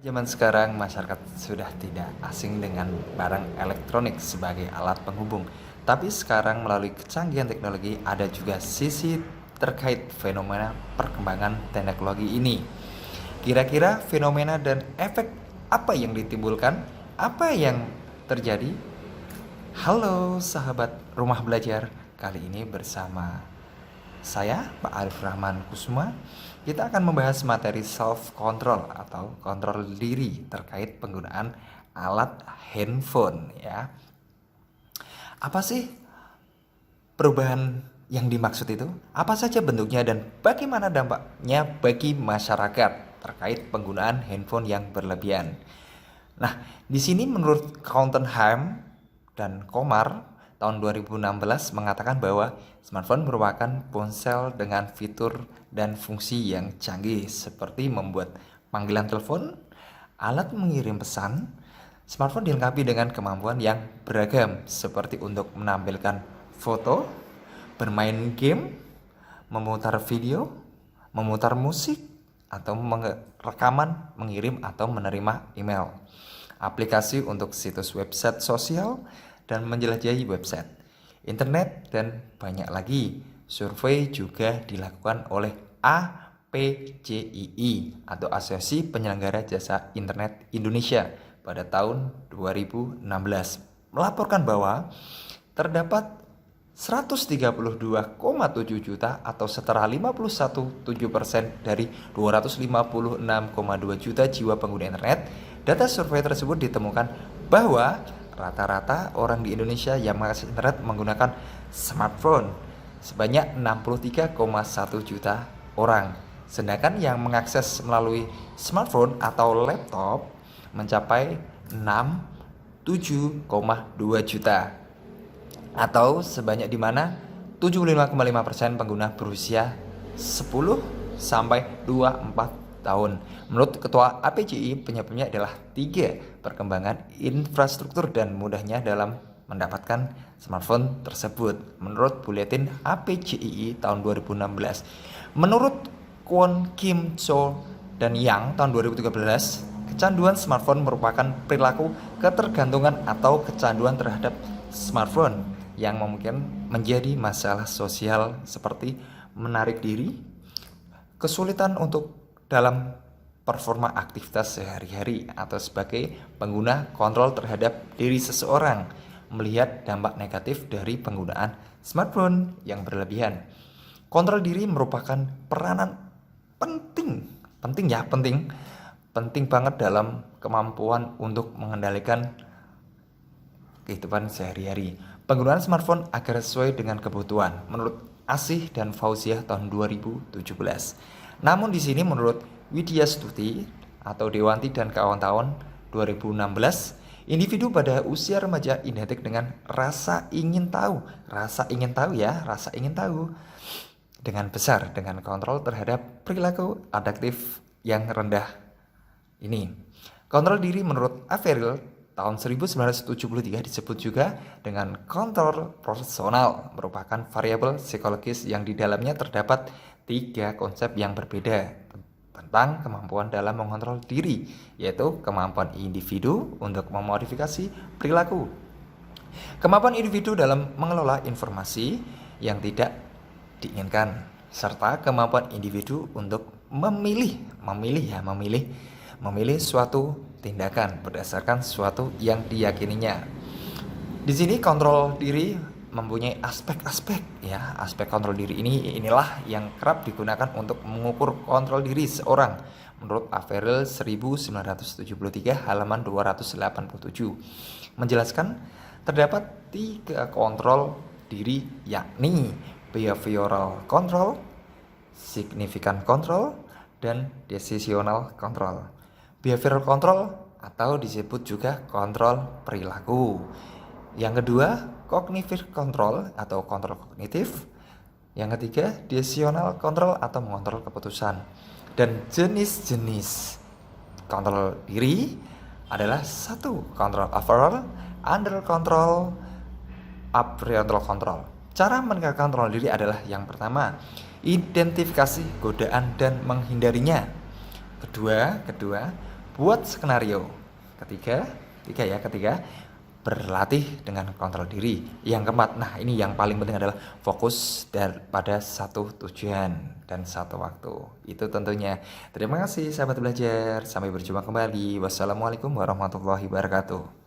Zaman sekarang masyarakat sudah tidak asing dengan barang elektronik sebagai alat penghubung. Tapi sekarang melalui kecanggihan teknologi ada juga sisi terkait fenomena perkembangan teknologi ini. Kira-kira fenomena dan efek apa yang ditimbulkan? Apa yang terjadi? Halo sahabat rumah belajar, kali ini bersama saya, Pak Arif Rahman Kusuma. Kita akan membahas materi self-control atau kontrol diri terkait penggunaan alat handphone ya. Apa sih perubahan yang dimaksud itu? Apa saja bentuknya dan bagaimana dampaknya bagi masyarakat terkait penggunaan handphone yang berlebihan? Nah, di sini menurut Countenham dan Komar tahun 2016 mengatakan bahwa smartphone merupakan ponsel dengan fitur dan fungsi yang canggih seperti membuat panggilan telepon, alat mengirim pesan. Smartphone dilengkapi dengan kemampuan yang beragam seperti untuk menampilkan foto, bermain game, memutar video, memutar musik, atau rekaman, mengirim atau menerima email. Aplikasi untuk situs website sosial dan menjelajahi website, internet, dan banyak lagi. Survei juga dilakukan oleh APCII atau Asosiasi Penyelenggara Jasa Internet Indonesia pada tahun 2016 melaporkan bahwa terdapat 132,7 juta atau setara 51,7% dari 256,2 juta jiwa pengguna internet. Data survei tersebut ditemukan bahwa rata-rata orang di Indonesia yang mengakses internet menggunakan smartphone sebanyak 63,1 juta orang. Sedangkan yang mengakses melalui smartphone atau laptop mencapai 67,2 juta. Atau sebanyak di mana 75,5% pengguna berusia 10 sampai 24 tahun. Menurut Ketua APCI, penyebabnya adalah 3, perkembangan infrastruktur dan mudahnya dalam mendapatkan smartphone tersebut. Menurut Buletin APCI tahun 2016. Menurut Kwon Kim Cho dan Yang tahun 2013, kecanduan smartphone merupakan perilaku ketergantungan atau kecanduan terhadap smartphone yang mungkin menjadi masalah sosial seperti menarik diri, kesulitan untuk dalam performa aktivitas sehari-hari atau sebagai pengguna kontrol terhadap diri seseorang, melihat dampak negatif dari penggunaan smartphone yang berlebihan. Kontrol diri merupakan peranan penting banget dalam kemampuan untuk mengendalikan kehidupan sehari-hari. Penggunaan smartphone agar sesuai dengan kebutuhan menurut Asih dan Fauziah tahun 2017. Namun di sini menurut Widya Stuti atau Dewanti dan kawan-kawan 2016, individu pada usia remaja identik dengan rasa ingin tahu dengan besar dengan kontrol terhadap perilaku adaptif yang rendah. Ini kontrol diri menurut Averill tahun 1973 disebut juga dengan kontrol personal, merupakan variabel psikologis yang di dalamnya terdapat 3 konsep yang berbeda tentang kemampuan dalam mengontrol diri, yaitu kemampuan individu untuk memodifikasi perilaku, kemampuan individu dalam mengelola informasi yang tidak diinginkan, serta kemampuan individu untuk memilih suatu tindakan berdasarkan sesuatu yang diyakininya. Di sini kontrol diri mempunyai aspek-aspek ya. Aspek kontrol diri inilah yang kerap digunakan untuk mengukur kontrol diri seorang. Menurut Averill 1973 halaman 287 menjelaskan terdapat 3 kontrol diri, yakni behavioral control, significant control, dan decisional control. Behavioral control atau disebut juga kontrol perilaku. Yang kedua, cognitive control atau kontrol kognitif. Yang ketiga, decisional control atau mengontrol keputusan. Dan jenis-jenis kontrol diri adalah 1. Kontrol overall, under control, apprehensive control. Cara menegakkan kontrol diri adalah yang pertama, identifikasi godaan dan menghindarinya. Kedua, Buat skenario. Ketiga, berlatih dengan kontrol diri. Yang keempat, nah ini yang paling penting adalah fokus pada satu tujuan dan satu waktu. Itu tentunya. Terima kasih sahabat belajar. Sampai berjumpa kembali. Wassalamualaikum warahmatullahi wabarakatuh.